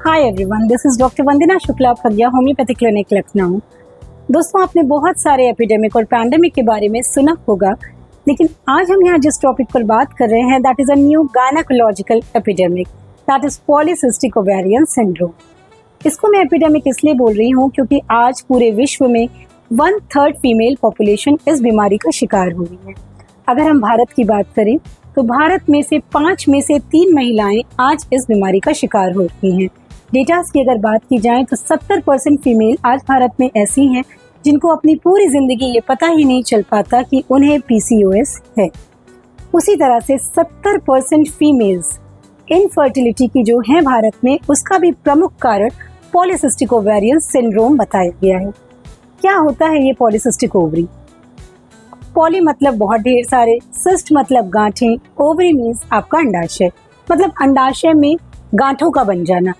Hi everyone, this is doctor Vandana Shukla Pragya homeopathy clinic Lucknow. दोस्तों, आपने बहुत सारे एपिडेमिक और पैंडेमिक के बारे में सुना होगा, लेकिन आज हम यहाँ जिस टॉपिक पर बात कर रहे हैं that is a new gynaecological epidemic, that is polycystic ovarian syndrome. इसको मैं एपिडेमिक इसलिए बोल रही हूँ क्योंकि आज पूरे विश्व में 1/3 फीमेल पॉपुलेशन इस बीमारी का शिकार हुई है। अगर हम भारत की बात करें तो भारत में से 5 में से 3 महिलाएं आज इस बीमारी का शिकार होती हैं। डेटास की अगर बात की जाए तो 70% फीमेल आज भारत में ऐसी हैं जिनको अपनी पूरी जिंदगी ये पता ही नहीं चल पाता कि उन्हें पीसीओएस है। उसी तरह से 70% फीमेल्स इनफर्टिलिटी की जो है भारत में, उसका भी प्रमुख कारण पॉलीसिस्टिक ओवेरियन सिंड्रोम बताया गया है। क्या होता है ये पॉलीसिस्टिक ओवरी? पॉली मतलब बहुत ढेर सारे, सिस्ट मतलब गांठें, ओवरी मीन्स आपका अंडाशय, मतलब अंडाशय में गांठों का बन जाना।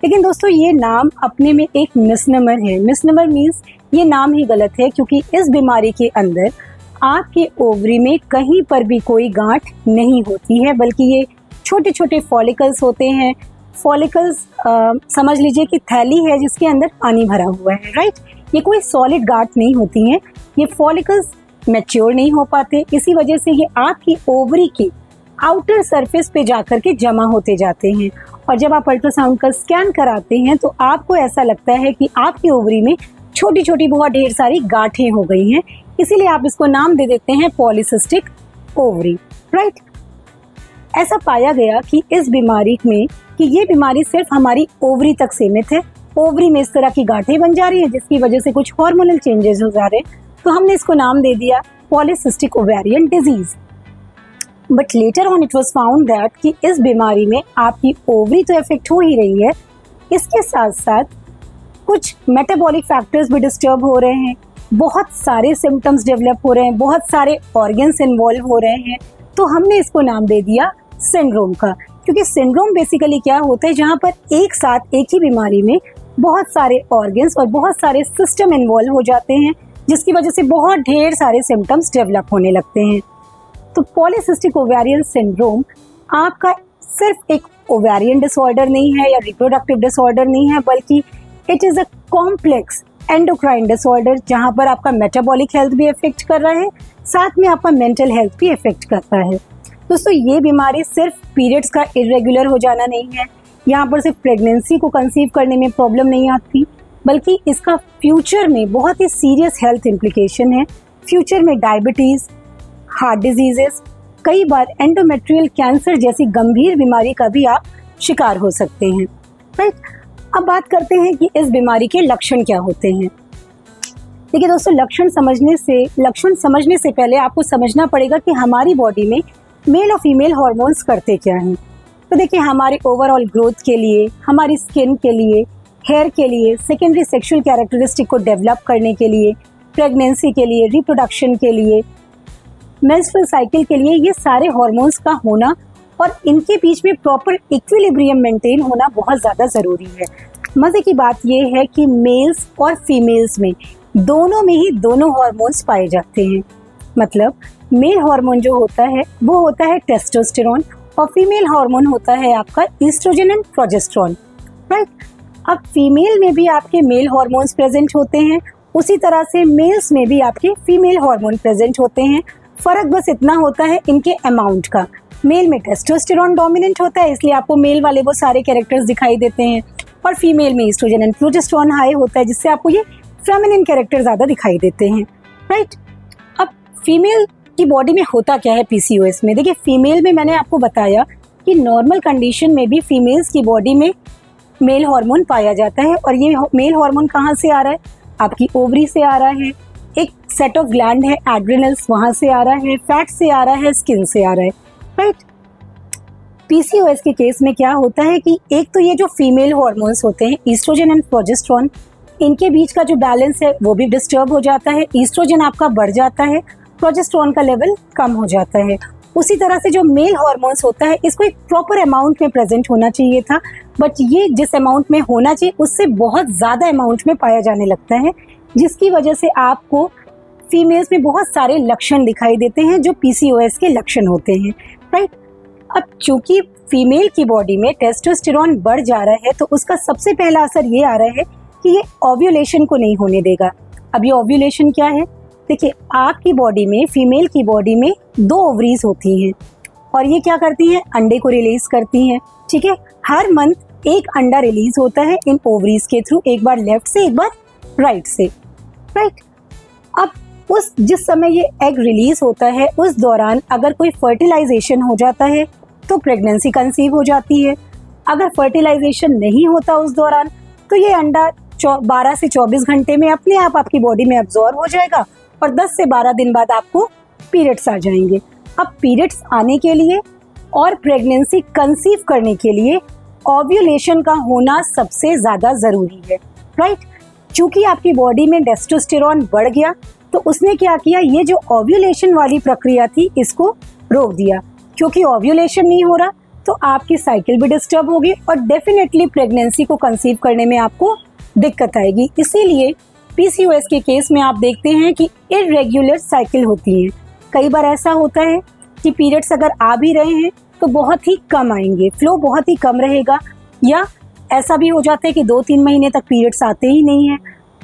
लेकिन दोस्तों, ये नाम अपने में एक मिसनमर है। मिसनमर मीन्स ये नाम ही गलत है, क्योंकि इस बीमारी के अंदर आपके ओवरी में कहीं पर भी कोई गांठ नहीं होती है, बल्कि ये छोटे छोटे फॉलिकल्स होते हैं। फॉलिकल्स समझ लीजिए कि थैली है जिसके अंदर पानी भरा हुआ है, राइट। ये कोई सॉलिड गांठ नहीं होती हैं। ये फॉलिकल्स मैच्योर नहीं हो पाते, इसी वजह से ये आपकी ओवरी की आउटर सरफेस पे जाकर के जमा होते जाते हैं। और जब आप अल्ट्रासाउंड का स्कैन कराते हैं तो आपको ऐसा लगता है कि आपकी ओवरी में छोटी छोटी बहुत ढेर सारी गांठें हो गई हैं, इसीलिए आप इसको नाम दे देते हैं पॉलीसिस्टिक ओवरी, राइट। ऐसा पाया गया कि इस बीमारी में कि ये बीमारी सिर्फ हमारी ओवरी तक सीमित है। ओवरी में इस तरह की गांठें बन जा रही है जिसकी वजह से कुछ हार्मोनल चेंजेस हो जा रहे हैं, तो हमने इसको नाम दे दिया polycystic ovarian disease. But later on it was found that कि इस बीमारी में आपकी ओवरी तो इफेक्ट हो ही रही है, इसके साथ साथ कुछ मेटाबॉलिक फैक्टर्स भी डिस्टर्ब हो रहे हैं, बहुत सारे सिम्टम्स डेवलप हो रहे हैं, बहुत सारे ऑर्गन्स इन्वॉल्व हो रहे हैं। तो हमने इसको नाम दे दिया सिंड्रोम का, क्योंकि सिंड्रोम बेसिकली क्या होता है, जहाँ पर एक साथ एक ही बीमारी में बहुत सारे ऑर्गन्स और बहुत सारे सिस्टम इन्वॉल्व हो जाते हैं, जिसकी वजह से बहुत ढेर सारे सिम्टम्स डेवलप होने लगते हैं। तो पॉलीसिस्टिक ओवेरियन सिंड्रोम आपका सिर्फ एक ओवेरियन डिसऑर्डर नहीं है या रिप्रोडक्टिव डिसऑर्डर नहीं है, बल्कि it is a complex endocrine disorder, जहां पर आपका मेटाबॉलिक हेल्थ भी इफेक्ट कर रहा है, साथ में आपका मेंटल हेल्थ भी इफेक्ट करता है। दोस्तों, ये बीमारी सिर्फ पीरियड्स का इरेगुलर हो जाना नहीं है, यहाँ पर सिर्फ प्रेगनेंसी को कंसीव करने में प्रॉब्लम नहीं आती, बल्कि इसका फ्यूचर में बहुत ही सीरियस हेल्थ इम्प्लीकेशन है। फ्यूचर में डायबिटीज, हार्ट डिजीजेस, कई बार एंडोमेट्रियल कैंसर जैसी गंभीर बीमारी का भी आप शिकार हो सकते हैं, राइट। अब बात करते हैं कि इस बीमारी के लक्षण क्या होते हैं। देखिए दोस्तों, लक्षण समझने से पहले आपको समझना पड़ेगा कि हमारी बॉडी में मेल और फीमेल हार्मोन्स करते क्या हैं। तो देखिए, हमारे ओवरऑल ग्रोथ के लिए, हमारी स्किन के लिए, हेयर के लिए, सेकेंडरी सेक्सुअल कैरेक्टरिस्टिक को डेवलप करने के लिए, प्रेगनेंसी के लिए, रिप्रोडक्शन के लिए, मेंस्ट्रुअल साइकिल के लिए, ये सारे हार्मोन्स का होना और इनके बीच में प्रॉपर इक्विलिब्रियम मेंटेन होना बहुत ज़्यादा ज़रूरी है। मज़े की बात ये है कि मेल्स और फीमेल्स में दोनों में ही दोनों हार्मोन्स पाए जाते हैं। मतलब मेल हार्मोन जो होता है वो होता है टेस्टोस्टेरोन और फीमेल हार्मोन होता है आपका ईस्ट्रोजन एंड प्रोजेस्टेरोन, राइट। अब फीमेल में भी आपके मेल हार्मोन्स प्रेजेंट होते हैं, उसी तरह से मेल्स में भी आपके फीमेल हार्मोन प्रेजेंट होते हैं। फर्क बस इतना होता है इनके अमाउंट का। मेल में टेस्टोस्टेरोन डोमिनेंट होता है, इसलिए आपको मेल वाले वो सारे कैरेक्टर्स दिखाई देते हैं, और फीमेल में ईस्ट्रोजन एंड प्रोजेस्टेरोन हाई होता है, जिससे आपको ये फेमिनिन कैरेक्टर ज्यादा दिखाई देते हैं, राइट। अब फीमेल की बॉडी में होता क्या है पीसीओएस में? देखिए, फीमेल में मैंने आपको बताया कि नॉर्मल कंडीशन में भी फीमेल्स की बॉडी में मेल हार्मोन पाया जाता है, और ये मेल हार्मोन कहाँ से आ रहा है? आपकी ओवरी से आ रहा है, एक सेट ऑफ ग्लैंड है एड्रिनल्स, वहां से आ रहा है, फैट से आ रहा है, स्किन से आ रहा है, राइट। पीसीओएस के केस में क्या होता है कि एक तो ये जो फीमेल हार्मोन्स होते हैं ईस्ट्रोजन एंड प्रोजेस्टेरोन, इनके बीच का जो बैलेंस है वो भी डिस्टर्ब हो जाता है। ईस्ट्रोजन आपका बढ़ जाता है, प्रोजेस्टेरोन का लेवल कम हो जाता है। उसी तरह से जो मेल हार्मोन्स होता है, इसको एक प्रॉपर अमाउंट में प्रेजेंट होना चाहिए था, बट ये जिस अमाउंट में होना चाहिए उससे बहुत ज्यादा अमाउंट में पाया जाने लगता है, जिसकी वजह से आपको फीमेल्स में बहुत सारे लक्षण दिखाई देते हैं जो पीसीओएस के लक्षण होते हैं, राइट। अब चूंकि फीमेल की बॉडी में टेस्टोस्टेरॉन बढ़ जा रहा है तो उसका सबसे पहला असर ये आ रहा है कि ये ओव्यूलेशन को नहीं होने देगा। अब ये ओव्यूलेशन क्या है? देखिए, आपकी बॉडी में, फीमेल की बॉडी में 2 ओवरीज होती हैं और ये क्या करती हैं? अंडे को रिलीज करती हैं। ठीक है, हर मंथ एक अंडा रिलीज होता है इन ओवरीज के थ्रू, एक बार लेफ्ट से एक बार राइट से, राइट। अब उस जिस समय ये एग रिलीज होता है उस दौरान अगर कोई फर्टिलाइजेशन हो जाता है तो प्रेगनेंसी कंसीव हो जाती है। अगर फर्टिलाइजेशन नहीं होता उस दौरान तो ये अंडा 12 से 24 घंटे में अपने आप आपकी बॉडी में एब्जॉर्ब हो जाएगा और 10 से 12 दिन बाद आपको पीरियड्स आ जाएंगे। अब पीरियड्स आने के लिए और प्रेगनेंसी कंसीव करने के लिए ओव्यूलेशन का होना सबसे ज़्यादा ज़रूरी है, राइट। क्योंकि आपकी बॉडी में टेस्टोस्टेरॉन बढ़ गया तो उसने क्या किया, ये जो ओव्यूलेशन वाली प्रक्रिया थी इसको रोक दिया। क्योंकि ओव्यूलेशन नहीं हो रहा तो आपकी साइकिल भी डिस्टर्ब होगी और डेफिनेटली प्रेगनेंसी को कंसीव करने में आपको दिक्कत आएगी। इसीलिए पीसीओएस के केस में आप देखते हैं कि इर्रेगुलर साइकिल होती है। कई बार ऐसा होता है कि पीरियड्स अगर आ भी रहे हैं तो बहुत ही कम आएंगे, फ्लो बहुत ही कम रहेगा, या ऐसा भी हो जाता है कि 2-3 महीने तक पीरियड्स आते ही नहीं हैं,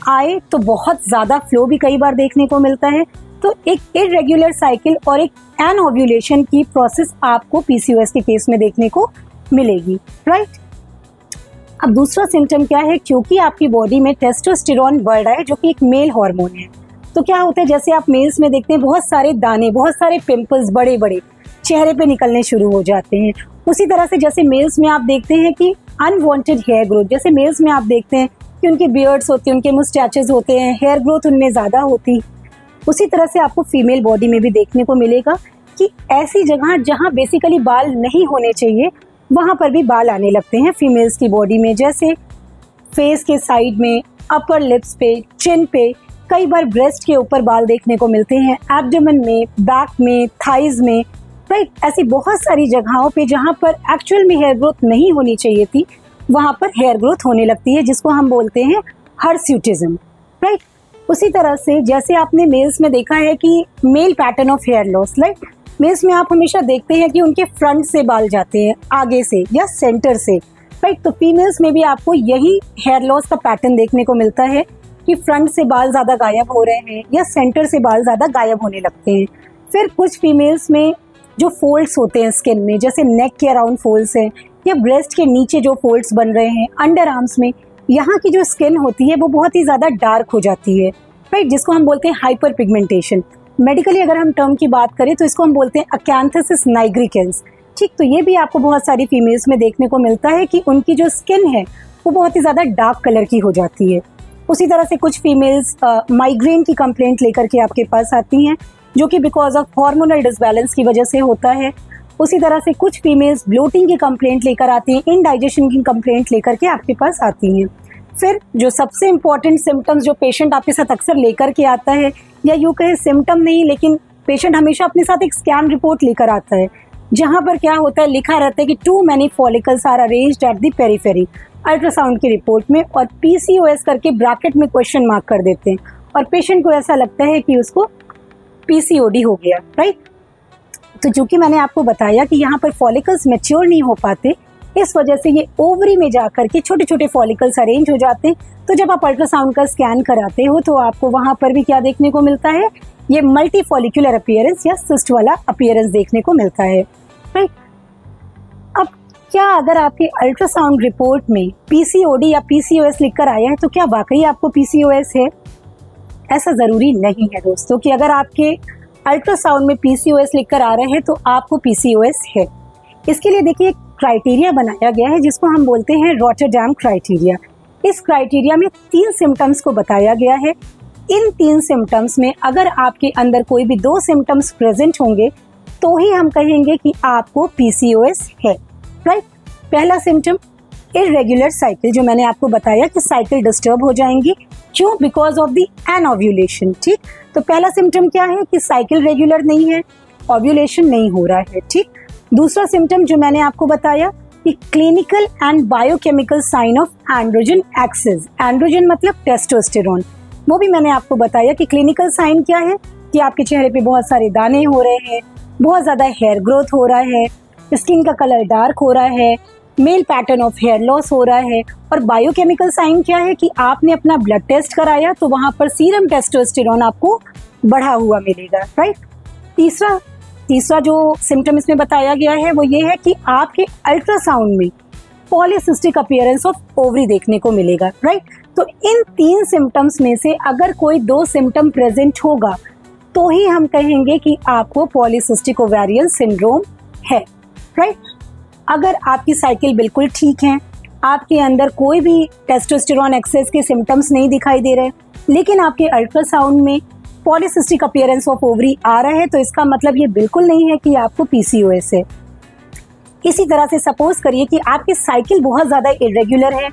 आए तो बहुत ज़्यादा फ्लो भी कई बार देखने को मिलता है। तो एक इर्रेगुलर साइकिल और एक एनओव्यूलेशन की प्रोसेस आपको पीसीओएस के केस में देखने को मिलेगी, राइट। अब दूसरा सिम्टम क्या है? क्योंकि आपकी बॉडी में टेस्टोस्टेरॉन बढ़ रहा है जो कि एक मेल हार्मोन है, तो क्या होता है, जैसे आप मेल्स में देखते हैं बहुत सारे दाने, बहुत सारे पिंपल्स बड़े बड़े चेहरे पे निकलने शुरू हो जाते हैं। उसी तरह से जैसे मेल्स में आप देखते हैं कि अनवांटेड हेयर ग्रोथ, जैसे मेल्स में आप देखते हैं कि उनके बियर्ड्स होते हैं, उनके मुस्टैचेस होते हैं, हेयर ग्रोथ उनमें ज़्यादा होती, उसी तरह से आपको फीमेल बॉडी में भी देखने को मिलेगा कि ऐसी जगह जहाँ बेसिकली बाल नहीं होने चाहिए वहाँ पर भी बाल आने लगते हैं फीमेल्स की बॉडी में। जैसे फेस के साइड में, अपर लिप्स पे, चिन पे, कई बार ब्रेस्ट के ऊपर बाल देखने को मिलते हैं, एब्डोमेन में, बैक में, थाइज में, राइट। ऐसी बहुत सारी जगहों पे जहाँ पर एक्चुअल में हेयर ग्रोथ नहीं होनी चाहिए थी वहाँ पर हेयर ग्रोथ होने लगती है, जिसको हम बोलते हैं हर्स्यूटिज्म, राइट। उसी तरह से जैसे आपने मेल्स में देखा है कि male pattern of hair loss, right, males में आप हमेशा देखते हैं कि उनके फ्रंट से बाल जाते हैं, आगे से या सेंटर से, राइट। तो फीमेल्स में भी आपको यही हेयर लॉस का पैटर्न देखने को मिलता है कि फ्रंट से बाल ज़्यादा गायब हो रहे हैं या सेंटर से बाल ज़्यादा गायब होने लगते हैं। फिर कुछ फीमेल्स में जो फोल्ड्स होते हैं स्किन में, जैसे नेक के अराउंड फोल्ड्स हैं या ब्रेस्ट के नीचे जो फोल्ड्स बन रहे हैं, अंडर आर्म्स में, यहाँ की जो स्किन होती है वो बहुत ही ज़्यादा डार्क हो जाती है, राइट, जिसको हम बोलते हैं हाइपर पिगमेंटेशन। मेडिकली अगर हम टर्म की बात करें तो इसको हम बोलते हैं अकैंथसिस नाइग्रिकेंस, ठीक। तो ये भी आपको बहुत सारी फीमेल्स में देखने को मिलता है कि उनकी जो स्किन है वो बहुत ही ज़्यादा डार्क कलर की हो जाती है। उसी तरह से कुछ फीमेल्स माइग्रेन की कंप्लेंट लेकर के आपके पास आती हैं जो कि बिकॉज ऑफ हार्मोनल डिसबैलेंस की वजह से होता है। उसी तरह से कुछ फीमेल्स ब्लोटिंग की कंप्लेंट लेकर आती हैं, इनडाइजेशन की कंप्लेंट लेकर के आपके पास आती हैं। फिर जो सबसे इम्पॉर्टेंट सिम्टम्स जो पेशेंट आपके साथ अक्सर लेकर के आता है, या यूँ कहे सिम्टम नहीं लेकिन पेशेंट हमेशा अपने साथ एक स्कैन रिपोर्ट लेकर आता है जहाँ पर क्या होता है, लिखा रहता है कि too many follicles are arranged at the periphery, ultrasound की रिपोर्ट में, और पीसीओएस करके ब्रैकेट में क्वेश्चन मार्क कर देते हैं और पेशेंट को ऐसा लगता है कि उसको पीसीओडी हो गया, राइट। तो चूंकि मैंने आपको बताया कि यहाँ पर फॉलिकल्स मैच्योर नहीं हो पाते, इस वजह से ये ओवरी में जाकर के छोटे छोटे फॉलिकल्स अरेंज हो जाते हैं। तो जब आप अल्ट्रासाउंड का स्कैन कराते हो तो आपको वहाँ पर भी क्या देखने को मिलता है, ये मल्टी फॉलिकुलर अपीयरेंस या सिस्ट वाला अपीयरेंस देखने को मिलता है, राइट। अब क्या अगर आपके अल्ट्रासाउंड रिपोर्ट में पीसीओडी या पीसीओएस लिखकर आया है तो क्या वाकई आपको पीसीओएस है? ऐसा ज़रूरी नहीं है दोस्तों कि अगर आपके अल्ट्रासाउंड में पीसीओएस लिखकर आ रहे हैं तो आपको पीसीओएस है। इसके लिए देखिए एक क्राइटेरिया बनाया गया है जिसको हम बोलते हैं रॉटरडैम क्राइटेरिया। इस क्राइटेरिया में 3 सिम्टम्स को बताया गया है। इन 3 सिम्टम्स में अगर आपके अंदर कोई भी 2 सिम्टम्स प्रेजेंट होंगे तो ही हम कहेंगे कि आपको पीसीओएस है, राइट। पहला सिम्टम इर्रेगुलर साइकिल, जो मैंने आपको बताया कि साइकिल डिस्टर्ब हो जाएंगी, क्यों? बिकॉज ऑफ द एनओव्यूलेशन, ठीक। तो पहला सिम्टम क्या है कि साइकिल रेगुलर नहीं है, ओव्यूलेशन नहीं हो रहा है, ठीक। दूसरा सिम्टम जो मैंने आपको बताया कि clinical and biochemical sign of androgen excess, androgen मतलब टेस्टोस्टेरॉन, वो भी मैंने आपको बताया कि क्लिनिकल साइन क्या है कि आपके चेहरे पे बहुत सारे दाने हो रहे हैं, बहुत ज़्यादा हेयर ग्रोथ हो रहा है, स्किन का कलर डार्क हो रहा है, male pattern of hair loss हो रहा है, और बायोकेमिकल साइन क्या है कि आपने अपना ब्लड टेस्ट कराया तो वहां पर सीरम टेस्टोस्टेरोन आपको बढ़ा हुआ मिलेगा, राइट। तीसरा जो सिम्टम इसमें बताया गया है वो ये है कि आपके अल्ट्रासाउंड में पॉलीसिस्टिक अपीयरेंस ऑफ ओवरी देखने को मिलेगा, राइट। तो इन 3 सिम्टम्स में से अगर कोई 2 सिम्टम प्रेजेंट होगा तो ही हम कहेंगे कि आपको पॉलीसिस्टिक ओवेरियन सिंड्रोम है, राइट। अगर आपकी साइकिल बिल्कुल ठीक है, आपके अंदर कोई भी टेस्टोस्टेरोन एक्सेस के सिम्टम्स नहीं दिखाई दे रहे, लेकिन आपके अल्ट्रासाउंड में पॉलीसिस्टिक अपीयरेंस ऑफ ओवरी आ रहा है, तो इसका मतलब ये बिल्कुल नहीं है कि आपको पीसीओएस है। इसी तरह से सपोज करिए कि आपकी साइकिल बहुत ज़्यादा इरेगुलर है,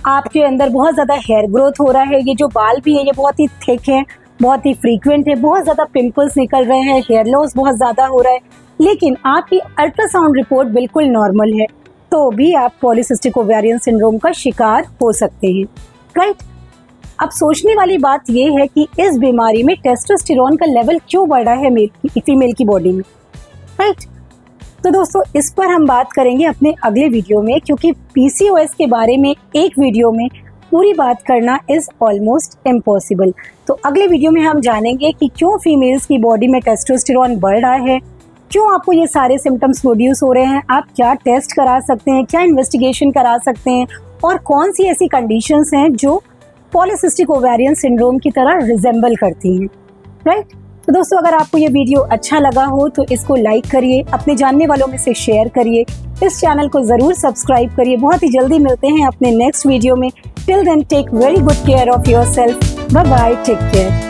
आपके अंदर बहुत ज़्यादा हेयर ग्रोथ हो रहा है, ये जो बाल भी है ये बहुत ही थिक है, बहुत ही फ्रीक्वेंट है, बहुत ज़्यादा पिंपल्स निकल रहे हैं, हेयर लॉस बहुत ज़्यादा हो रहा है, लेकिन आपकी अल्ट्रासाउंड रिपोर्ट बिल्कुल नॉर्मल है, तो भी आप पॉलीसिस्टिक ओवेरियन सिंड्रोम का शिकार हो सकते हैं, राइट। अब सोचने वाली बात यह है कि इस बीमारी में टेस्टोस्टेरोन का लेवल क्यों बढ़ रहा है फीमेल की बॉडी में, राइट। तो दोस्तों इस पर हम बात करेंगे अपने अगले वीडियो में, क्योंकि पीसीओएस के बारे में एक वीडियो में पूरी बात करना इज ऑलमोस्ट इम्पॉसिबल। तो अगले वीडियो में हम जानेंगे कि क्यों फीमेल्स की बॉडी में टेस्टोस्टेरोन बढ़ रहा है, क्यों आपको ये सारे सिम्टम्स प्रोड्यूस हो रहे हैं, आप क्या टेस्ट करा सकते हैं, क्या इन्वेस्टिगेशन करा सकते हैं, और कौन सी ऐसी कंडीशंस हैं जो पॉलीसिस्टिक ओवेरियन सिंड्रोम की तरह रिजेंबल करती हैं, राइट। तो दोस्तों अगर आपको ये वीडियो अच्छा लगा हो तो इसको लाइक करिए, अपने जानने वालों में से शेयर करिए, इस चैनल को ज़रूर सब्सक्राइब करिए। बहुत ही जल्दी मिलते हैं अपने नेक्स्ट वीडियो में। Till then take very good care of yourself. Bye bye, take care.